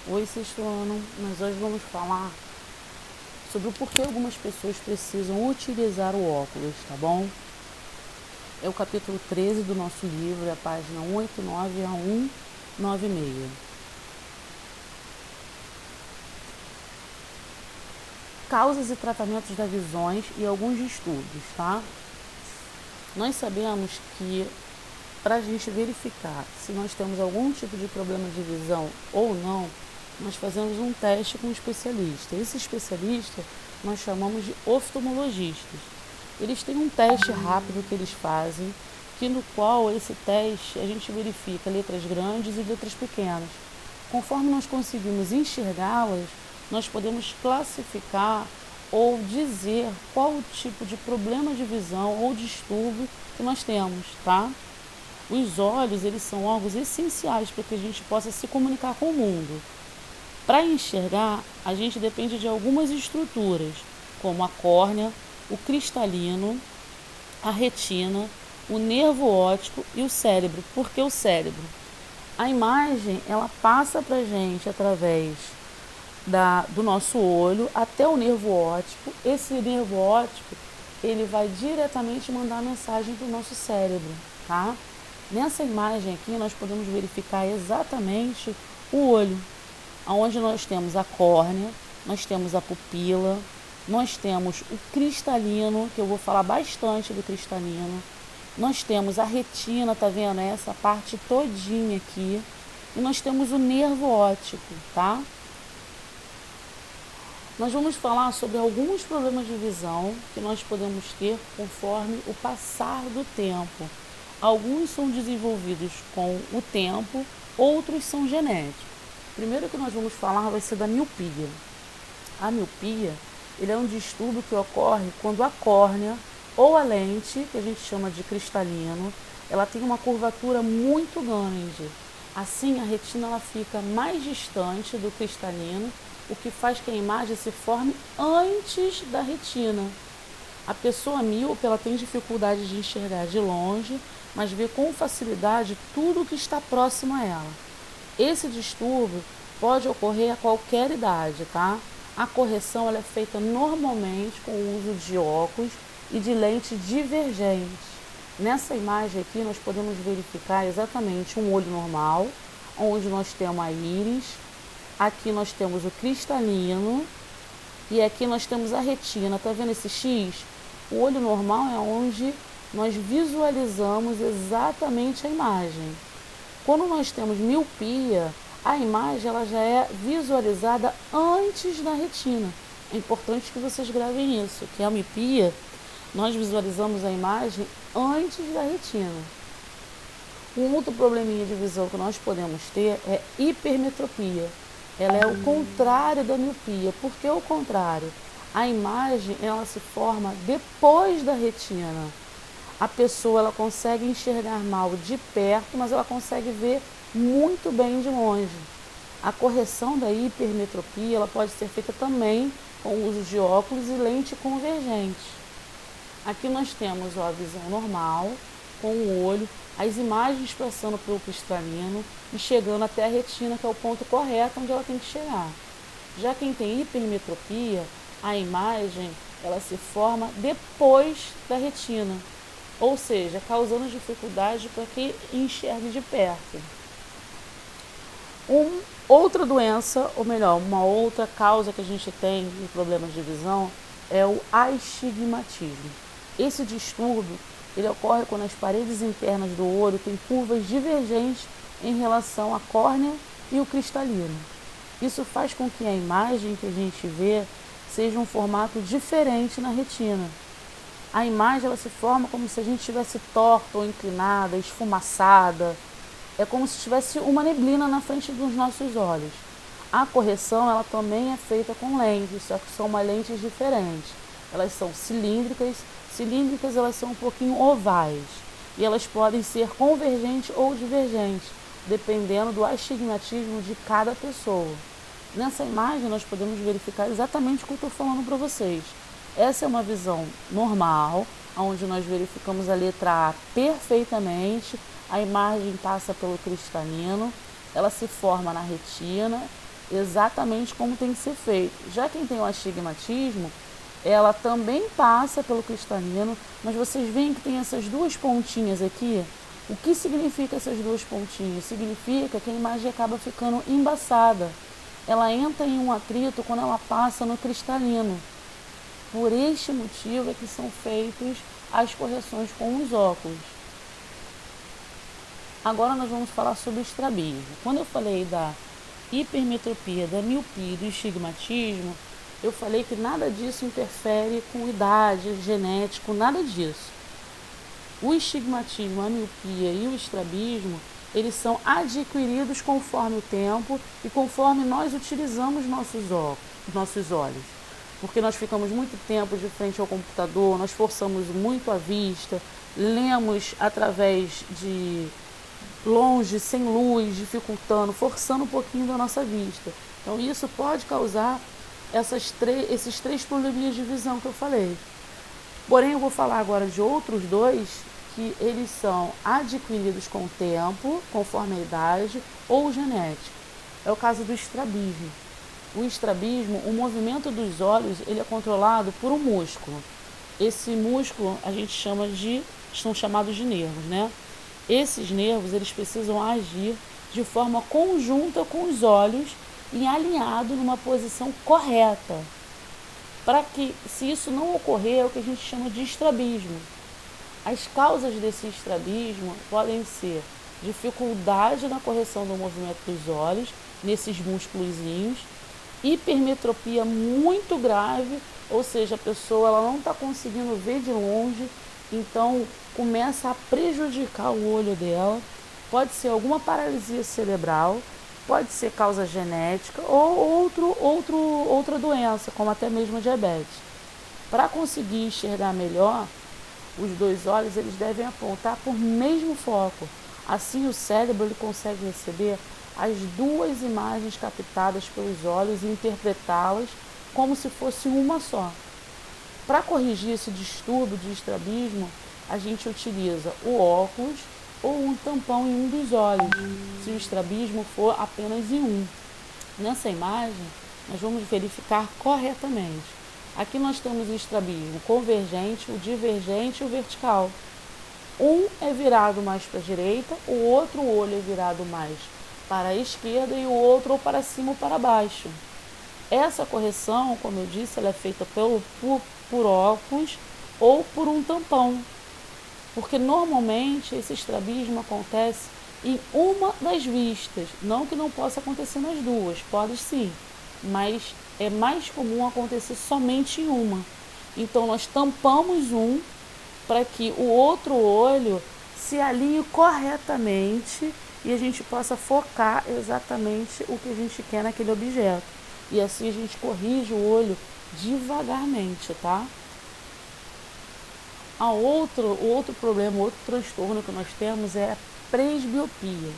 Oi, sexto ano, mas hoje vamos falar sobre o porquê algumas pessoas precisam utilizar o óculos, tá bom? É o capítulo 13 do nosso livro, é a página 189 a 196. Causas e tratamentos das visões e alguns distúrbios, tá? Nós sabemos que para a gente verificar se nós temos algum tipo de problema de visão ou não, nós fazemos um teste com um especialista. Esse especialista nós chamamos de oftalmologistas. Eles têm um teste rápido que eles fazem, que no qual esse teste a gente verifica letras grandes e letras pequenas. Conforme nós conseguimos enxergá-las, nós podemos classificar ou dizer qual o tipo de problema de visão ou distúrbio que nós temos, tá? Os olhos, eles são órgãos essenciais para que a gente possa se comunicar com o mundo. Para enxergar, a gente depende de algumas estruturas, como a córnea, o cristalino, a retina, o nervo óptico e o cérebro. Por que o cérebro? A imagem, ela passa para a gente através do nosso olho até o nervo óptico. Esse nervo óptico, ele vai diretamente mandar a mensagem para o nosso cérebro, tá? Nessa imagem aqui, nós podemos verificar exatamente o olho, onde nós temos a córnea, nós temos a pupila, nós temos o cristalino, que eu vou falar bastante do cristalino, nós temos a retina, tá vendo? Essa parte todinha aqui, e nós temos o nervo óptico, tá? Nós vamos falar sobre alguns problemas de visão que nós podemos ter conforme o passar do tempo. Alguns são desenvolvidos com o tempo, outros são genéticos. Primeiro que nós vamos falar vai ser da miopia. A miopia, ele é um distúrbio que ocorre quando a córnea ou a lente, que a gente chama de cristalino, ela tem uma curvatura muito grande. Assim, a retina ela fica mais distante do cristalino, o que faz que a imagem se forme antes da retina. A pessoa míope, ela tem dificuldade de enxergar de longe, mas vê com facilidade tudo que está próximo a ela. Esse distúrbio pode ocorrer a qualquer idade, tá? A correção ela é feita normalmente com o uso de óculos e de lente divergente. Nessa imagem aqui nós podemos verificar exatamente um olho normal, onde nós temos a íris, aqui nós temos o cristalino e aqui nós temos a retina. Tá vendo esse X? O olho normal é onde nós visualizamos exatamente a imagem. Quando nós temos miopia, a imagem ela já é visualizada antes da retina. É importante que vocês gravem isso, que a miopia, nós visualizamos a imagem antes da retina. Um outro probleminha de visão que nós podemos ter é hipermetropia. Ela é o contrário da miopia. Por que o contrário? A imagem ela se forma depois da retina. A pessoa ela consegue enxergar mal de perto, mas ela consegue ver muito bem de longe. A correção da hipermetropia ela pode ser feita também com o uso de óculos e lente convergente. Aqui nós temos a visão normal, com o olho, as imagens passando pelo cristalino e chegando até a retina, que é o ponto correto onde ela tem que chegar. Já quem tem hipermetropia, a imagem ela se forma depois da retina, ou seja, causando dificuldade para que enxergue de perto. Outra doença, ou melhor, uma outra causa que a gente tem de problemas de visão é o astigmatismo. Esse distúrbio ele ocorre quando as paredes internas do olho têm curvas divergentes em relação à córnea e o cristalino. Isso faz com que a imagem que a gente vê seja um formato diferente na retina. A imagem ela se forma como se a gente estivesse torta ou inclinada, esfumaçada. É como se tivesse uma neblina na frente dos nossos olhos. A correção ela também é feita com lentes, só que são uma lentes diferentes. Elas são cilíndricas elas são um pouquinho ovais e elas podem ser convergentes ou divergentes, dependendo do astigmatismo de cada pessoa. Nessa imagem nós podemos verificar exatamente o que eu estou falando para vocês. Essa é uma visão normal, onde nós verificamos a letra A perfeitamente, a imagem passa pelo cristalino, ela se forma na retina, exatamente como tem que ser feito. Já quem tem o astigmatismo, ela também passa pelo cristalino, mas vocês veem que tem essas duas pontinhas aqui. O que significa essas duas pontinhas? Significa que a imagem acaba ficando embaçada. Ela entra em um atrito quando ela passa no cristalino. Por este motivo é que são feitas as correções com os óculos. Agora nós vamos falar sobre o estrabismo. Quando eu falei da hipermetropia, da miopia e do estigmatismo, eu falei que nada disso interfere com idade, genético, nada disso. O estigmatismo, a miopia e o estrabismo, eles são adquiridos conforme o tempo e conforme nós utilizamos nossos olhos. Porque nós ficamos muito tempo de frente ao computador, nós forçamos muito a vista, lemos através de longe, sem luz, dificultando, forçando um pouquinho da nossa vista. Então isso pode causar esses três probleminhas de visão que eu falei. Porém, eu vou falar agora de outros dois que eles são adquiridos com o tempo, conforme a idade, ou genético. É o caso do estrabismo. O estrabismo, o movimento dos olhos, ele é controlado por um músculo. Esse músculo são chamados de nervos, né? Esses nervos, eles precisam agir de forma conjunta com os olhos e alinhado numa posição correta. Para que, se isso não ocorrer, é o que a gente chama de estrabismo. As causas desse estrabismo podem ser dificuldade na correção do movimento dos olhos, nesses músculozinhos, hipermetropia muito grave, ou seja, a pessoa ela não está conseguindo ver de longe, então começa a prejudicar o olho dela. Pode ser alguma paralisia cerebral, pode ser causa genética ou outra doença, como até mesmo a diabetes. Para conseguir enxergar melhor, os dois olhos eles devem apontar para o mesmo foco. Assim o cérebro ele consegue receber as duas imagens captadas pelos olhos e interpretá-las como se fosse uma só. Para corrigir esse distúrbio de estrabismo, a gente utiliza o óculos ou um tampão em um dos olhos, se o estrabismo for apenas em um. Nessa imagem, nós vamos verificar corretamente. Aqui nós temos o estrabismo convergente, o divergente e o vertical. Um é virado mais para a direita, o outro olho é virado mais para a esquerda e o outro ou para cima ou para baixo. Essa correção, como eu disse, ela é feita por óculos ou por um tampão, porque normalmente esse estrabismo acontece em uma das vistas, não que não possa acontecer nas duas, pode sim, mas é mais comum acontecer somente em uma. Então nós tampamos um para que o outro olho se alinhe corretamente e a gente possa focar exatamente o que a gente quer naquele objeto. E assim a gente corrige o olho devagarmente, tá? O outro problema, outro transtorno que nós temos é a presbiopia.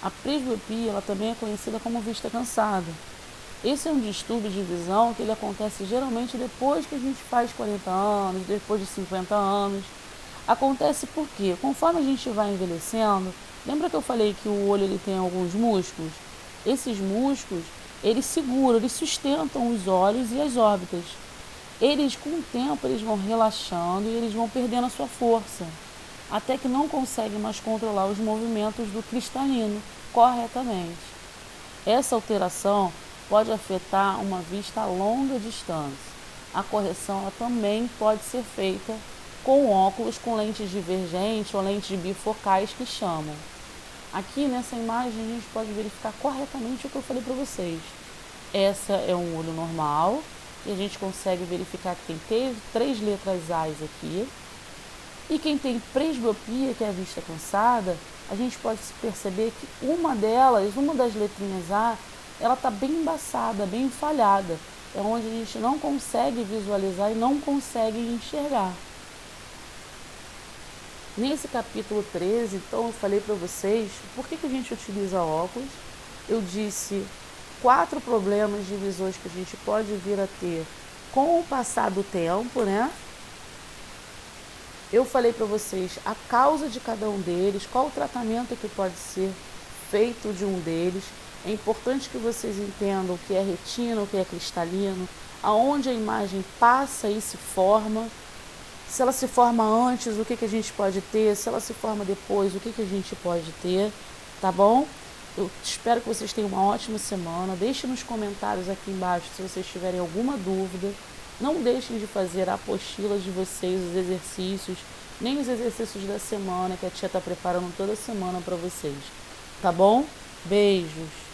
A presbiopia ela também é conhecida como vista cansada. Esse é um distúrbio de visão que ele acontece geralmente depois que a gente faz 40 anos, depois de 50 anos. Acontece porque, conforme a gente vai envelhecendo, lembra que eu falei que o olho ele tem alguns músculos? Esses músculos, eles seguram, eles sustentam os olhos e as órbitas. Eles, com o tempo, eles vão relaxando e eles vão perdendo a sua força, até que não conseguem mais controlar os movimentos do cristalino corretamente. Essa alteração pode afetar uma vista a longa distância. A correção ela também pode ser feita com óculos com lentes divergentes ou lentes bifocais que chamam. Aqui nessa imagem a gente pode verificar corretamente o que eu falei para vocês. Essa é um olho normal e a gente consegue verificar que tem três letras A's aqui. E quem tem presbiopia, que é a vista cansada, a gente pode perceber que uma das letrinhas A, ela está bem embaçada, bem falhada. É onde a gente não consegue visualizar e não consegue enxergar. Nesse capítulo 13, então, eu falei para vocês por que a gente utiliza óculos. Eu disse 4 problemas de visões que a gente pode vir a ter com o passar do tempo, né? Eu falei para vocês a causa de cada um deles, qual o tratamento que pode ser feito de um deles. É importante que vocês entendam o que é retina, o que é cristalino, aonde a imagem passa e se forma. Se ela se forma antes, o que a gente pode ter? Se ela se forma depois, o que a gente pode ter? Tá bom? Eu espero que vocês tenham uma ótima semana. Deixem nos comentários aqui embaixo se vocês tiverem alguma dúvida. Não deixem de fazer a apostila de vocês, os exercícios, nem os exercícios da semana, que a tia está preparando toda semana para vocês. Tá bom? Beijos!